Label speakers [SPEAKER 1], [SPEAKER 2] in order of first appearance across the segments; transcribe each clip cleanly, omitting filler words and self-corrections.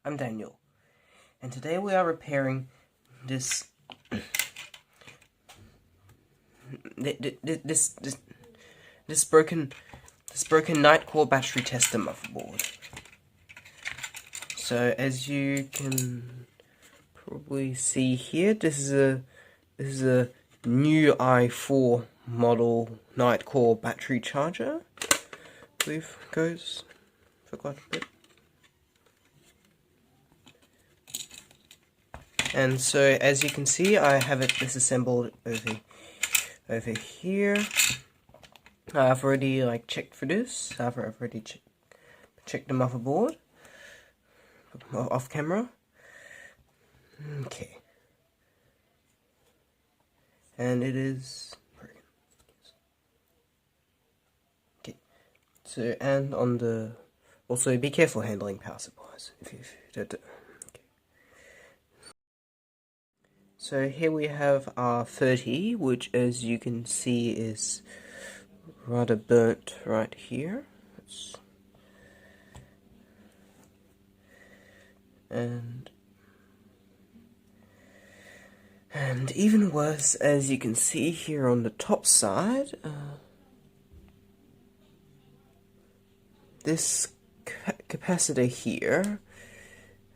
[SPEAKER 1] I'm Daniel, and today we are repairing this broken Nitecore battery tester motherboard. So as you can probably see here, this is a new i4 model Nitecore battery charger. I believe goes for quite a bit. And so, as you can see, I have it disassembled over here. I've already checked for this. I've already checked the motherboard off camera. Okay, and it is broken. Okay, so and on the also be careful handling power supplies if you don't. So here we have our 30, which as you can see is rather burnt right here. And even worse, as you can see here on the top side, this capacitor here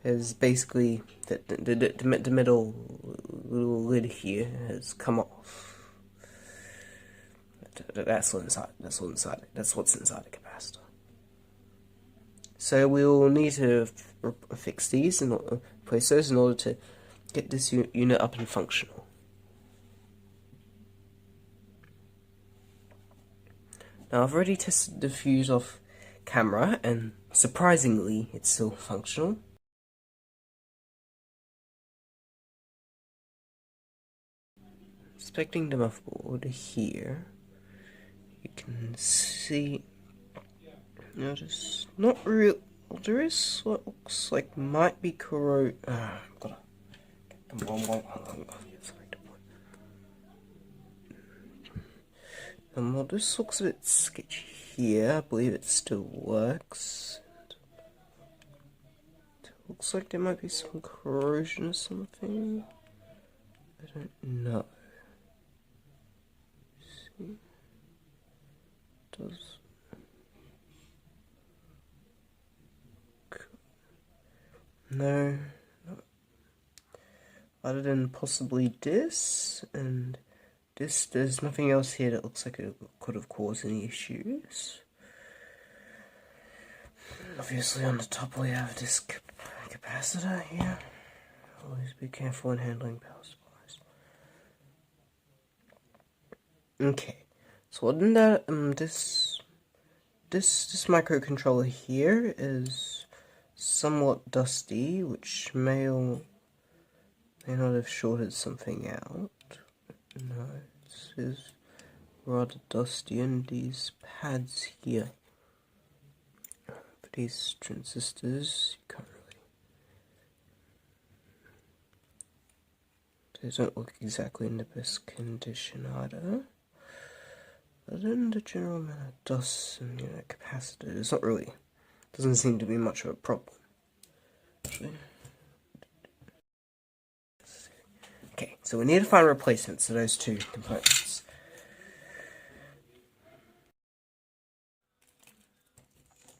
[SPEAKER 1] is basically the middle little lid here has come off. That's what's inside. That's what's inside the capacitor. So we'll need to fix these and replace those in order to get this unit up and functional. Now I've already tested the fuse off camera, and surprisingly, it's still functional. Inspecting the motherboard here, you can see, notice, not real, there is what looks like might be corrode. Well, this looks a bit sketchy here. I believe it still works. It looks like there might be some corrosion or something. I don't know. See? Does no, other than possibly this and this, there's nothing else here that looks like it could have caused any issues. Obviously on the top we have this capacitor here. Always be careful when handling power supplies. Okay, so other than that, this microcontroller here is somewhat dusty, which may or may not have shorted something out. No, it is rather dusty, and these pads here for these transistors, you can't really, they don't look exactly in the best condition either. But in the general amount of dust and capacitor, it's not really, doesn't seem to be much of a problem. Actually. Okay, so we need to find replacements for those two components.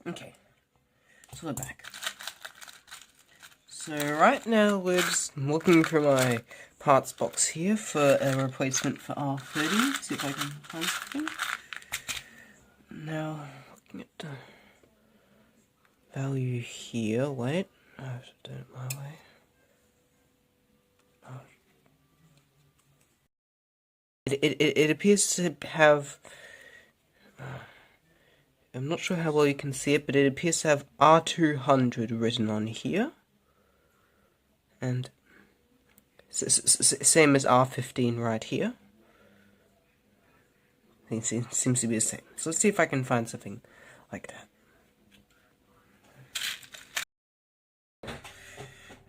[SPEAKER 1] Okay, so we're back. So right now we're just looking through my parts box here for a replacement for R30. See if I can find something. Now, looking at the value here. Wait, I have to do it my way. It appears to have, I'm not sure how well you can see it, but it appears to have R200 written on here. And same as R15 right here. It seems to be the same. So let's see if I can find something like that.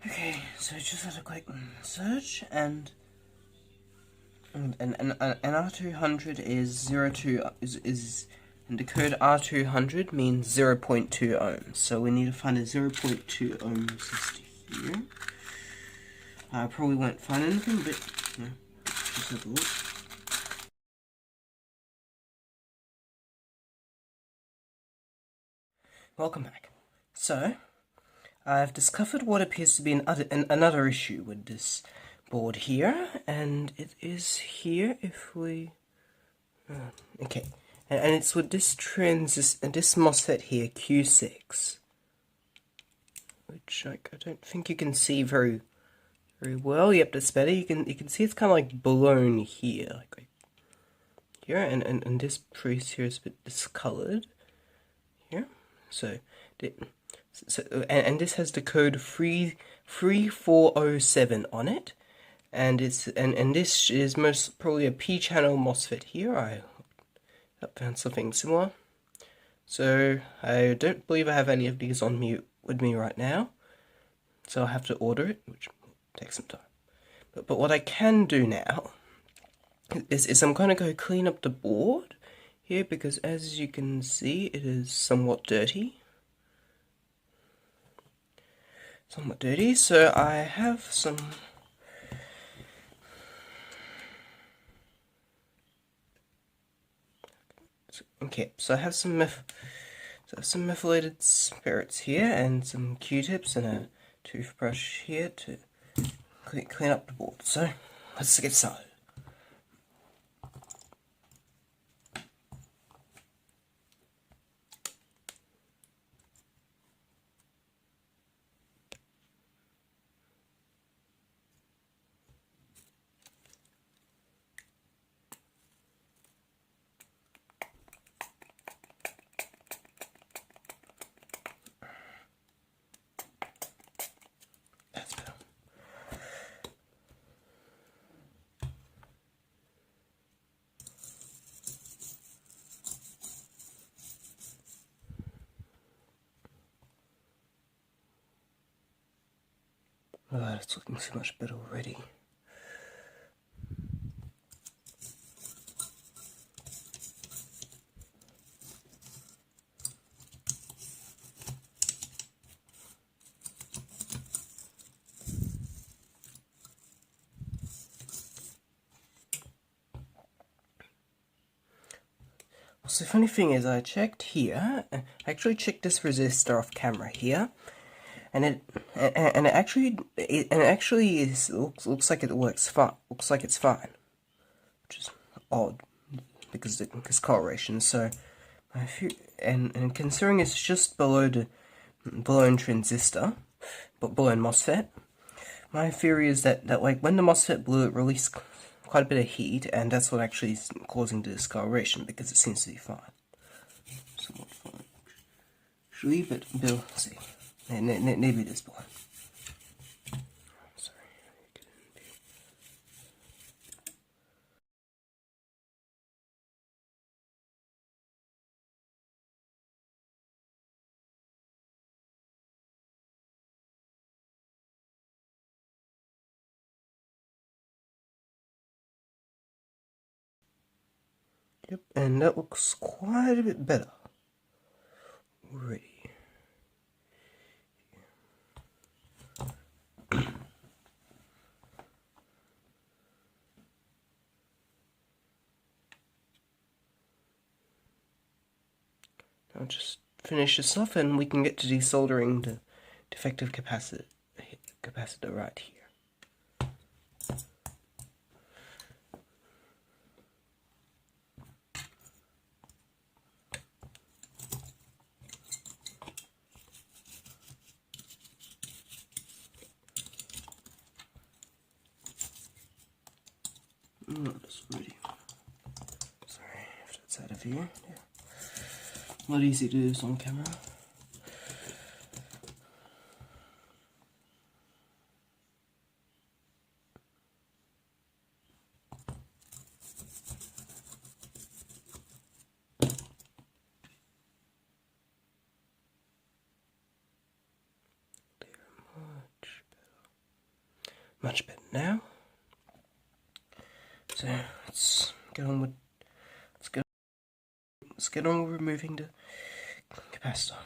[SPEAKER 1] Okay, so just had a quick search, and an R200 is And the code R200 means 0.2 ohms. So we need to find a 0.2 ohm resistor here. I probably won't find anything, but yeah, just have a look. Welcome back. So, I've discovered what appears to be another issue with this board here, and it is here if we... okay, and it's with this this MOSFET here, Q6, which I don't think you can see very well. Yep, that's better. You can see it's kind of like blown here, like here, and this piece here is a bit discolored here. So this has the code 3407 on it, and this is most probably a P-channel MOSFET here. I found something similar. So I don't believe I have any of these on me with me right now, so I'll have to order it, which will take some time. But what I can do now is I'm going to go clean up the board here, because as you can see, it is somewhat dirty. So I have some... okay, so I have some methylated spirits here, and some Q-tips, and a toothbrush here to clean up the board. So let's get started. Oh, it's looking so much better already. So the funny thing is, I checked here. I actually checked this resistor off camera here, and it actually looks like it works fine. Looks like it's fine, which is odd because correlation. So, and considering it's just below the blown transistor, but blown MOSFET, my theory is that like when the MOSFET blew, it released quite a bit of heat, and that's what actually is causing the discoloration, because it seems to be fine. Somewhat fine. Actually, but Bill, see. Maybe it is blind. Sorry. Yep, and that looks quite a bit better already. I'll just finish this off, and we can get to desoldering the defective capacitor right here. That's ready. Sorry, if that's out of here. Yeah. Not easy to do this on camera. Much better now. So let's get on with let's get on with removing the capacitor.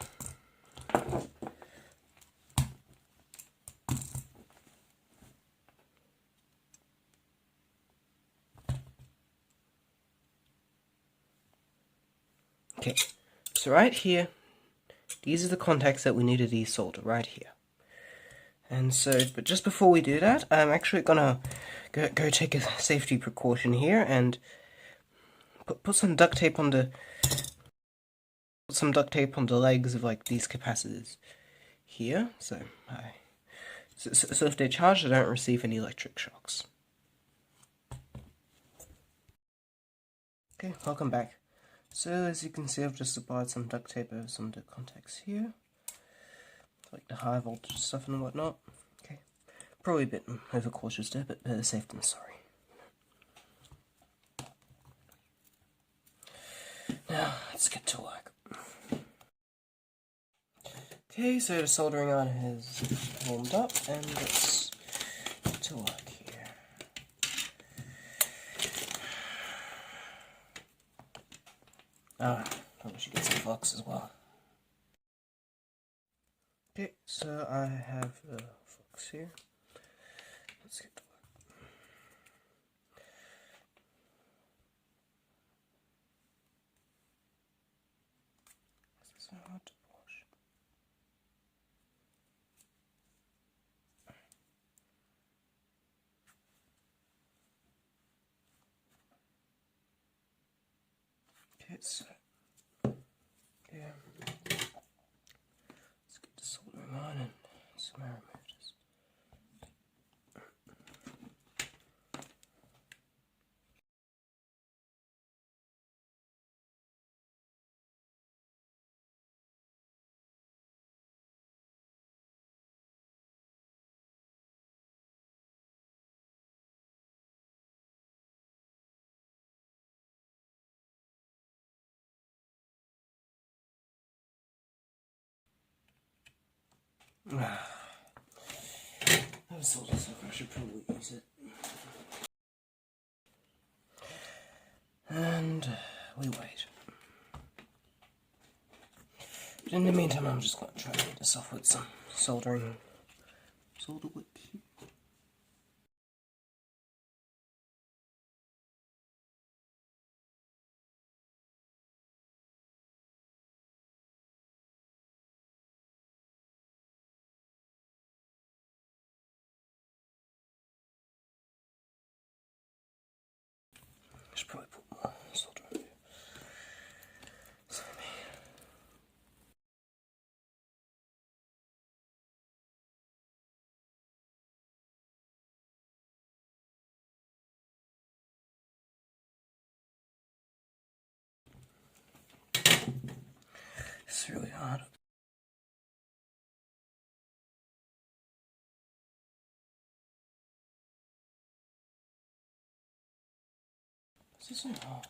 [SPEAKER 1] Okay, so right here, these are the contacts that we need to desolder, right here. And so, but just before we do that, I'm actually gonna go take a safety precaution here and put some duct tape on the legs of like these capacitors here. So if they're charged, I don't receive any electric shocks. Okay, welcome back. So as you can see, I've just applied some duct tape over some of the contacts here, like the high voltage stuff and whatnot. Okay, probably a bit overcautious there, but better safe than sorry. Now let's get to work. Okay, so the soldering iron has warmed up, and let's get to work here. Probably should get some flux as well. Okay, so I have a flux here. Let's get to work. This is so hard to wash. Okay, so let's get the soldering on and some air removers. That was soldered stuff, I should probably use it. And we wait. But in the meantime, I'm just going to try to get this off with some solder wick. I should probably put more solder on here. It's really hard. This isn't hard.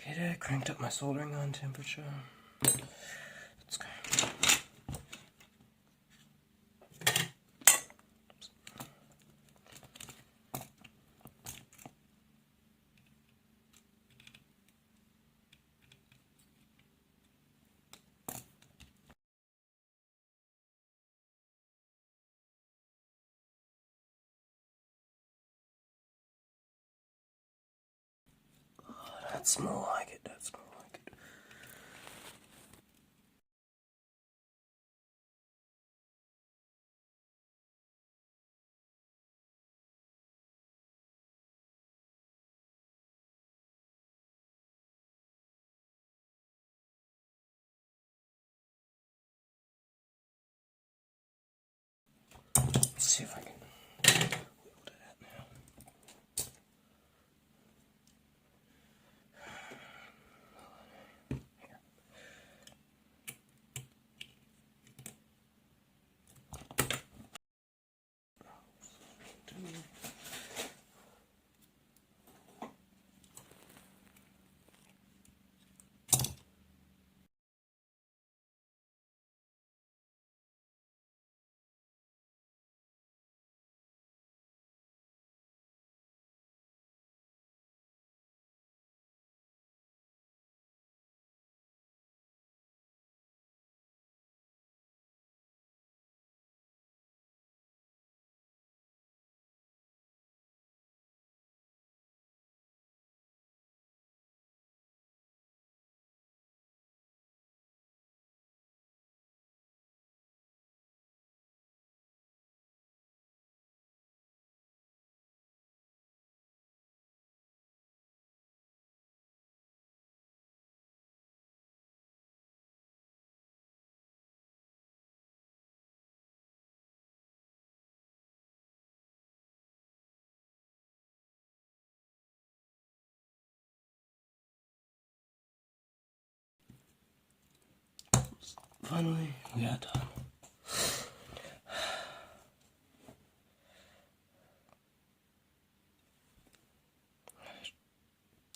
[SPEAKER 1] Okay, there, cranked up my soldering iron temperature. Let's go. That's more like it, that's more like it. Let's see if I can wield it out now. Finally, we are done.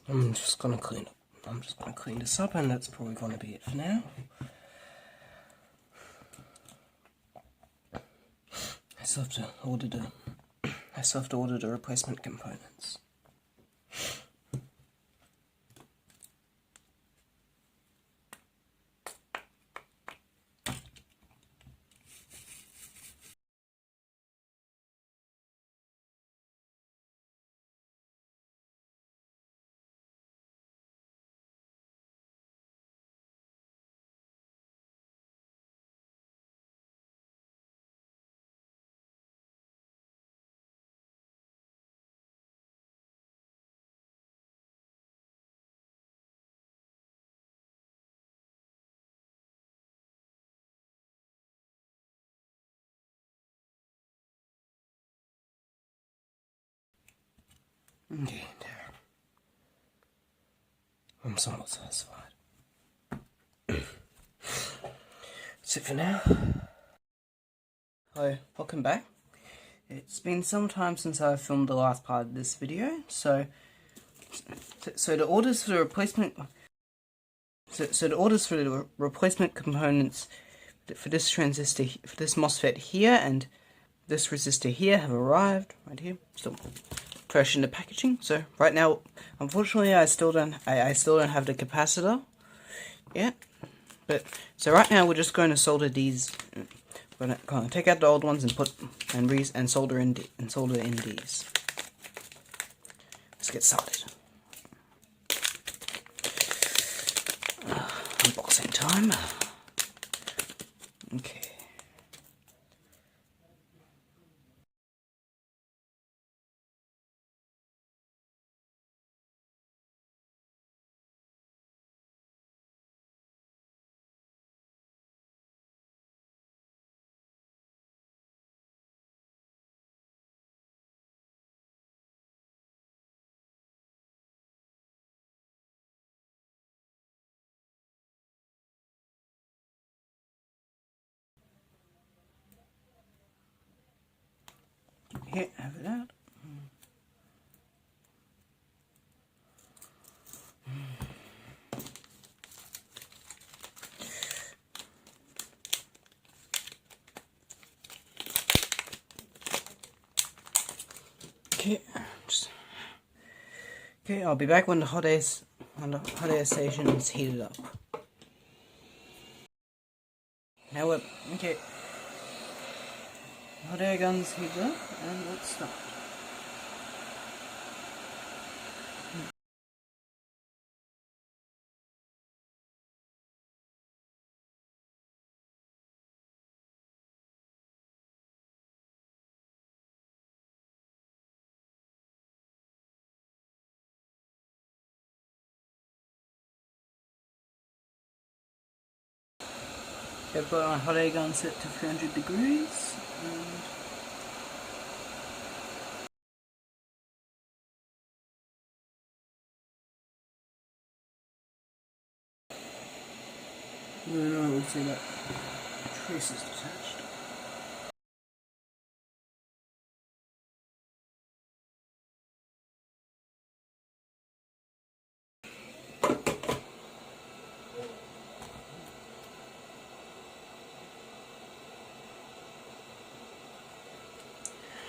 [SPEAKER 1] I'm just gonna clean this up, and that's probably gonna be it for now. I still have to order the replacement components. Indeed. I'm somewhat satisfied. That's it for now. Hi, welcome back. It's been some time since I filmed the last part of this video, so the orders for the replacement components for this transistor, for this MOSFET here and this resistor here have arrived right here. Still fresh in the packaging. So right now, unfortunately, I still don't have the capacitor yet. But so right now we're just going to solder these. We're going to take out the old ones and solder in these. Let's get started. Unboxing time. Okay. Here, have it out. Okay, I'll be back when the hot air station is heated up. Now we're okay. Hot air gun's heated up, and let's start. I've got my hot air gun set to 300 degrees. And I will see that trace is detached.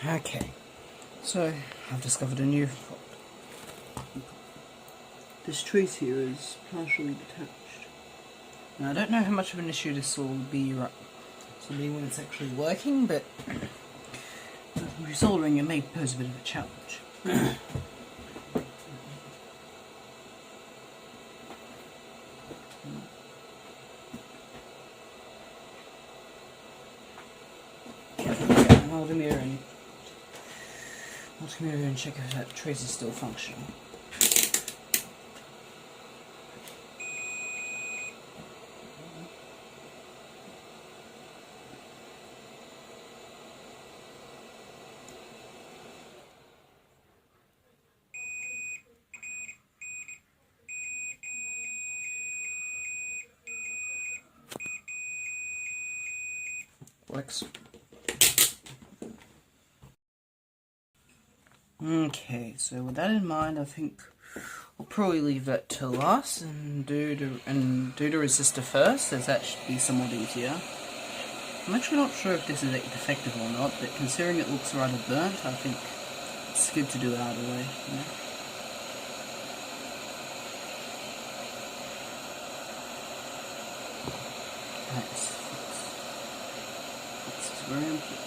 [SPEAKER 1] Okay, so I've discovered a new fault. This trace here is partially detached. Now I don't know how much of an issue this will be when it's actually working, but resoldering it may pose a bit of a challenge. Multimeter and check if that trace is still functional. Works. Okay, so with that in mind, I think I'll probably leave that to last and do the resistor first, as that should be somewhat easier. I'm actually not sure if this is effective or not, but considering it looks rather burnt, I think it's good to do it out of the way. Yeah. Nice. It's very important.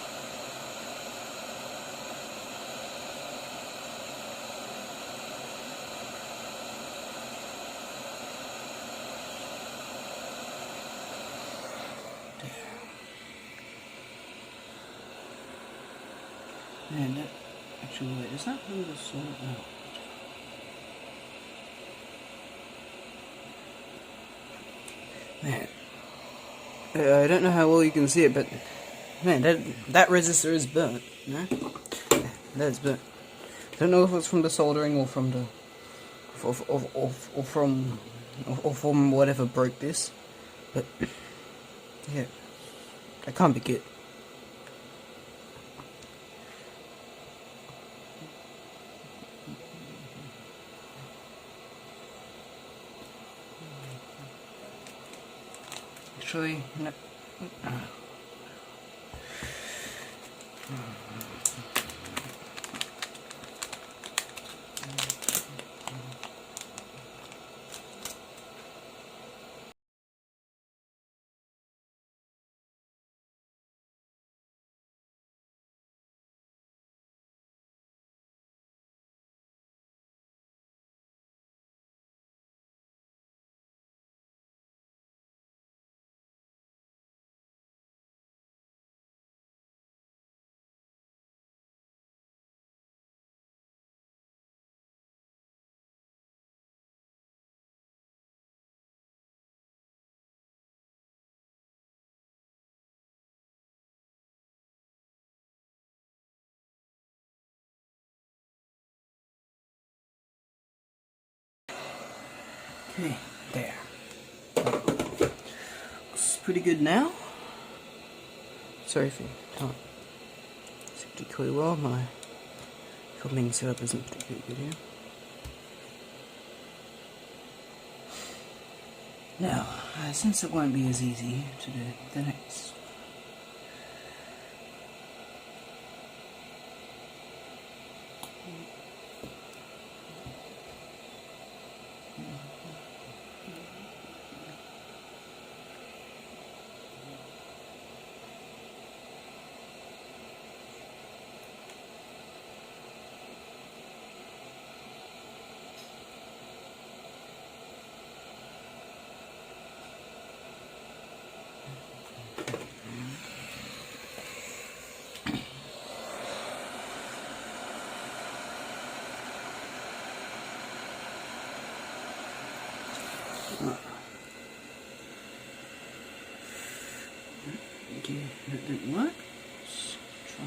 [SPEAKER 1] Man, that actually, wait, is that really the sort out? Man, I don't know how well you can see it, but man, that resistor is burnt. No, that is burnt. I don't know if it's from the soldering or from the or from whatever broke this, but yeah, that can't be good. Actually, no. Okay, there. Looks pretty good now. Sorry if you can't see particularly well. My filming setup isn't particularly good here. Now, since it won't be as easy to do the next. Okay, that didn't work. Let's try.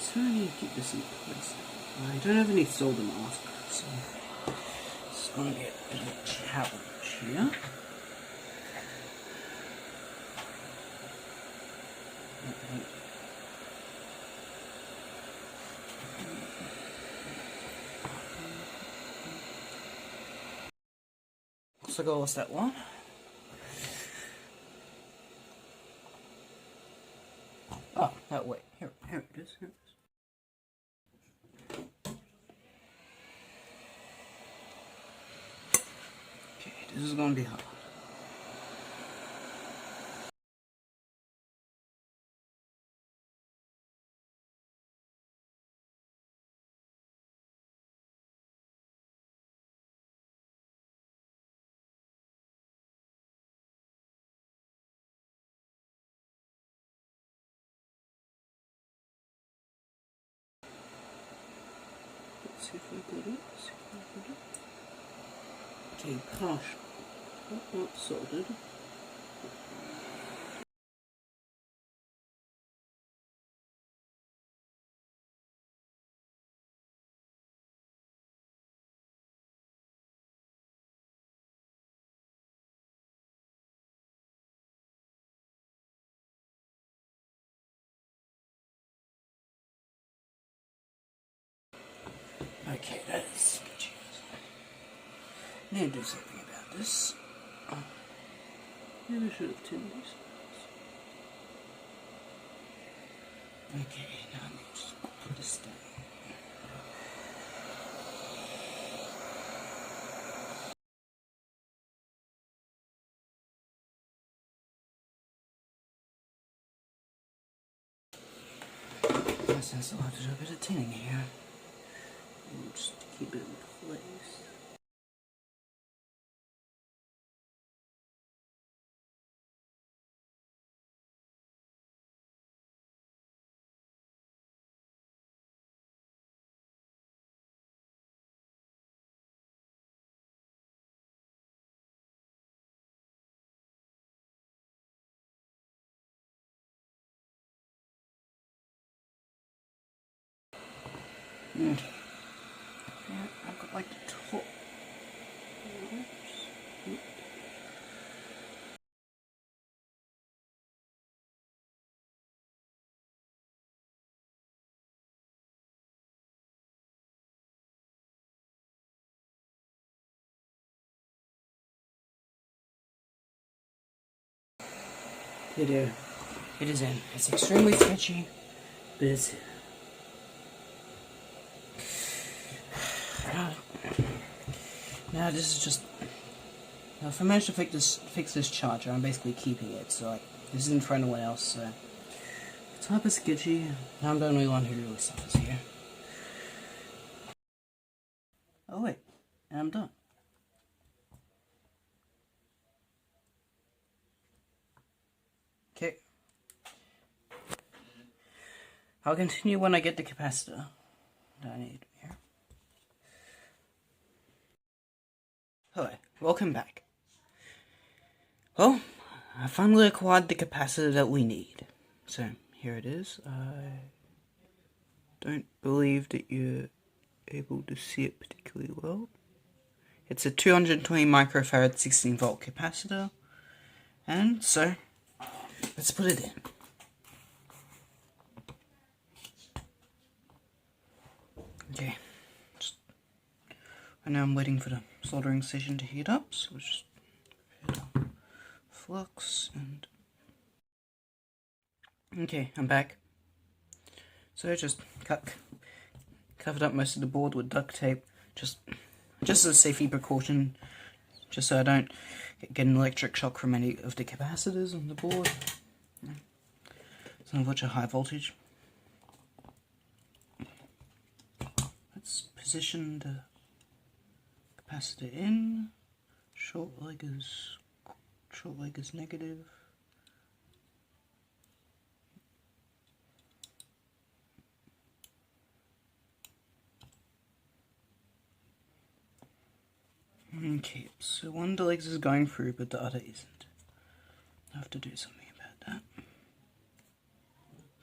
[SPEAKER 1] So I need to keep this in place. I don't have any solder mask, so it's going to be a bit of a challenge here. Looks like I lost that one. Oh, that way. Here it is. Here it is. Okay, this is going to be hard. see if I got it. Okay, partial. Not soldered. Okay, that is sketchy. I need to do something about this. Maybe I should have tinned these. Okay, now I need to just put this down. I sense I'll have to do a bit of tinning here. Just to keep it in place. Yeah, I've got like the top. It is in. It's extremely sketchy, but it's now this is just. Now if I manage to fix this charger, I'm basically keeping it. So like, this isn't for anyone else. So it's hyper sketchy. I'm the only one who really suffers here. Oh wait, and I'm done. Okay. I'll continue when I get the capacitor that I need here. Hi, welcome back. Well, I finally acquired the capacitor that we need. So, here it is. I don't believe that you're able to see it particularly well. It's a 220 microfarad 16 volt capacitor. And so, let's put it in. Okay, and now I'm waiting for the soldering station to heat up, so we'll just hit flux and... Okay, I'm back. So I just covered up most of the board with duct tape, just as a safety precaution, just so I don't get an electric shock from any of the capacitors on the board, some of which are high voltage. Let's position the capacitor in. Short leg is negative. Okay, so one of the legs is going through, but the other isn't. I have to do something about that.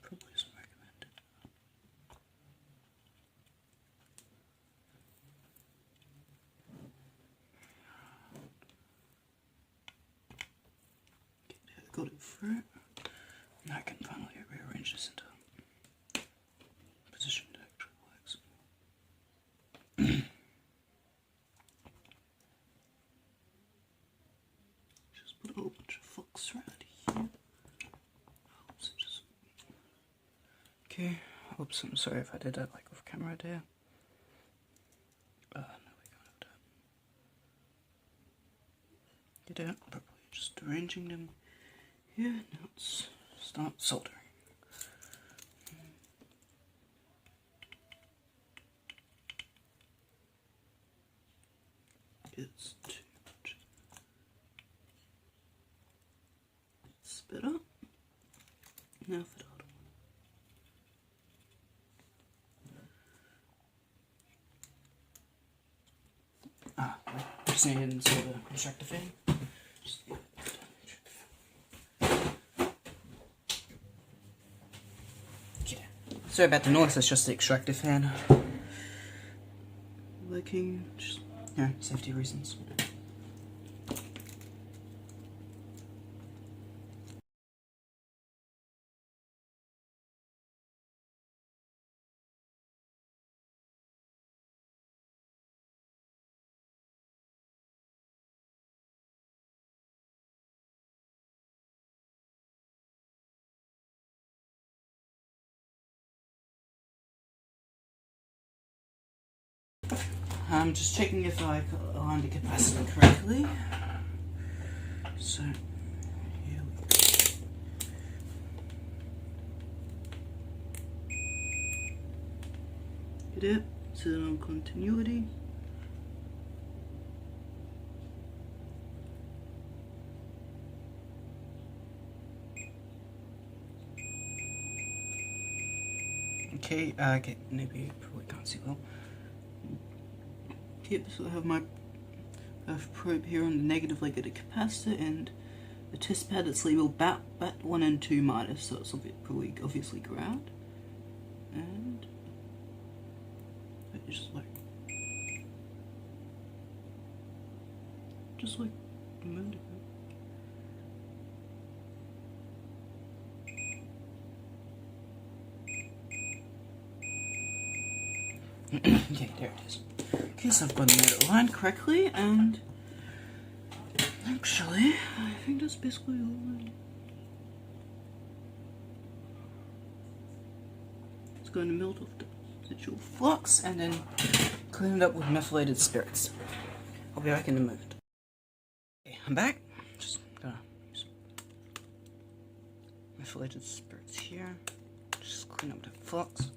[SPEAKER 1] Probably isn't recommended. Okay, got it through. Now I can finally rearrange this into position to actual legs. Just put a whole bunch of flux around here. Okay, oops, I'm sorry if I did that like off camera there. No, we can't have that. Get out properly, just arranging them here. Now let's start soldering. It's too much. Spit up. Now for the other one.
[SPEAKER 2] just need to install the extractor fan. Sorry about the noise, that's just the extractor fan working, just, you know, safety reasons. I'm just checking if I aligned the capacitor correctly. So, here we go. Hit it, set it on continuity. Okay, okay, maybe you probably can't see well. Yep, so I have my probe here on the negative leg of the capacitor and the test pad that's labeled BAT 1 and 2 minus, so it's probably obviously ground. And just like a minute ago. Okay, there it is. Okay, so I've got it aligned correctly, and actually, I think that's basically all. It's going to melt off the residual flux and then clean it up with methylated spirits. I'll be back in a moment. Okay, I'm back. Just gonna use methylated spirits here. Just clean up the flux.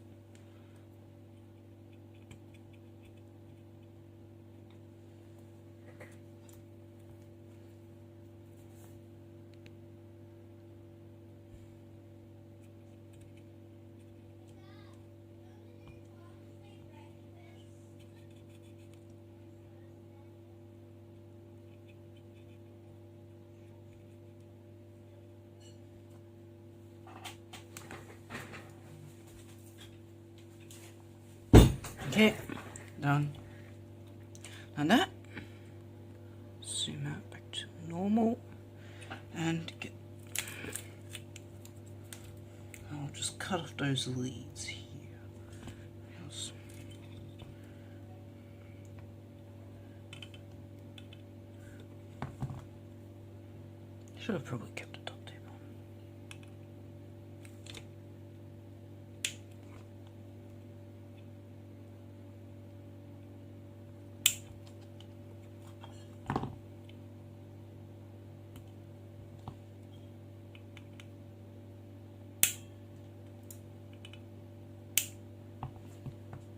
[SPEAKER 2] Okay, done that. Zoom out back to normal and get. I'll just cut off those leads here. Should have probably kept the duct tape on.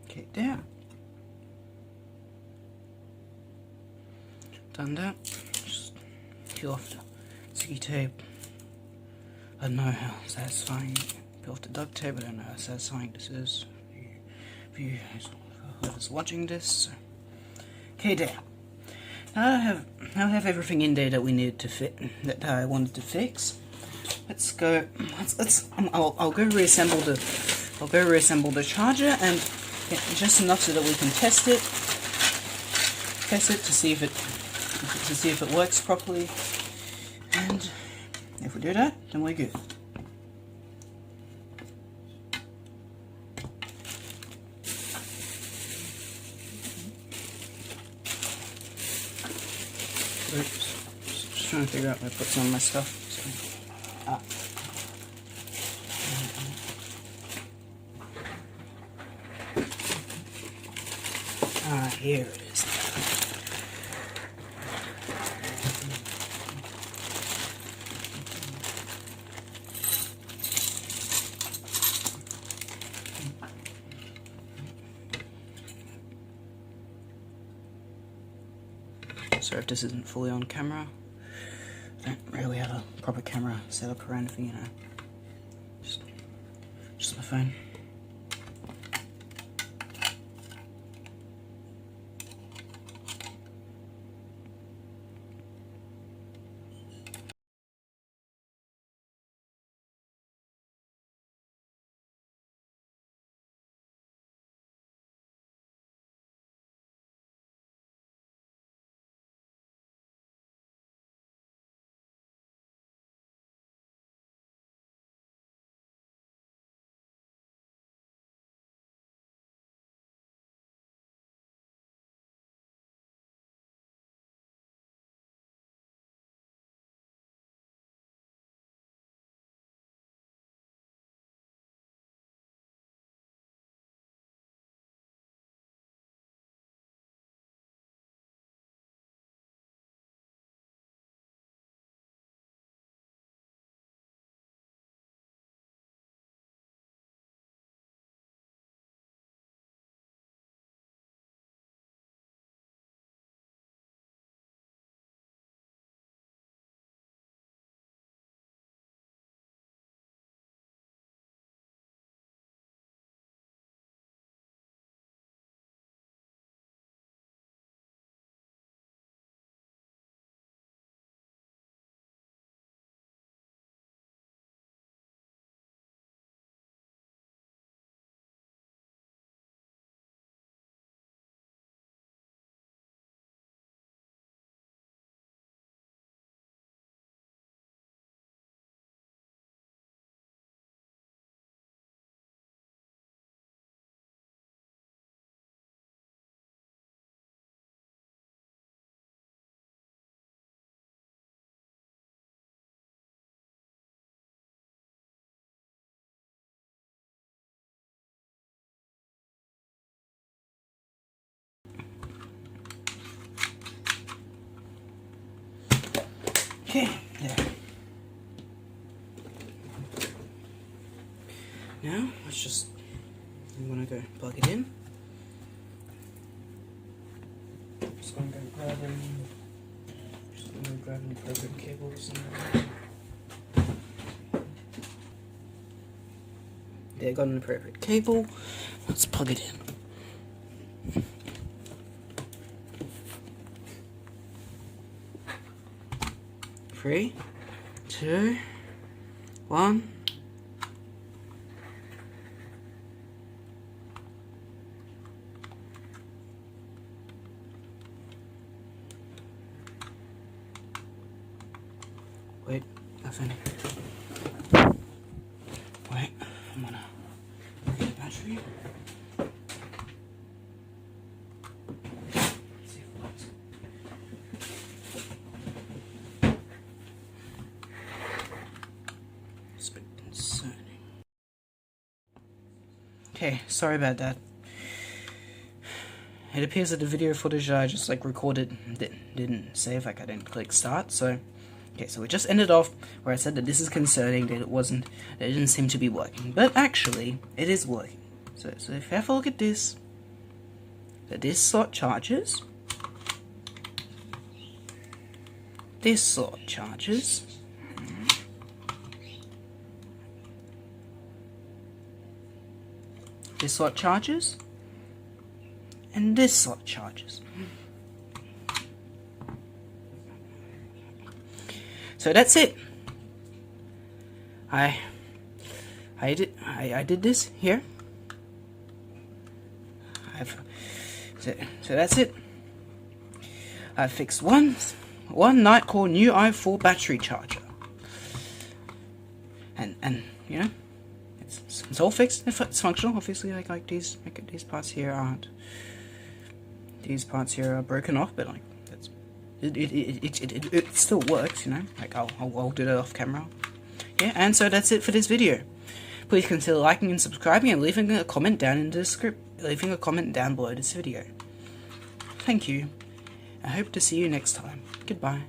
[SPEAKER 2] Okay, there. Done that. Just peel off the sticky tape. I don't know how satisfying. Peel off the duct tape. I don't know how satisfying this is for you whoever's watching this. So. Okay, there. Now I have everything in there that we needed to fit, that I wanted to fix. Let's go. I'll go reassemble the charger and get just enough so that we can test it to see if it works properly. And if we do that, then we're good. Oops. Just trying to figure out where to put some of my stuff. Here it is. Sorry if this isn't fully on camera. I don't really have a proper camera set up or anything, you know. Just my phone. Okay, there. Now, I'm gonna go plug it in. Just gonna go grab an appropriate cables. There, got an appropriate cable. Let's plug it in. 3, 2, 1. Wait, nothing. Wait, I'm gonna look at the battery. See if it works. It's a bit concerning. Okay, sorry about that. It appears that the video footage I just recorded didn't save, I didn't click start, so okay, so we just ended off where I said that this is concerning, that it didn't seem to be working. But actually, it is working. So if you have a look at this, that this slot charges. This slot charges. This slot charges. And this slot charges. So that's it. I did this here. So that's it. I fixed one Nitecore new i4 battery charger. And you know, it's all fixed. It's functional. Obviously, like these parts here aren't. These parts here are broken off, but it still works, you know. I'll do that off camera. Yeah, and so that's it for this video. Please consider liking and subscribing and leaving a comment down below this video. Thank you. I hope to see you next time. Goodbye.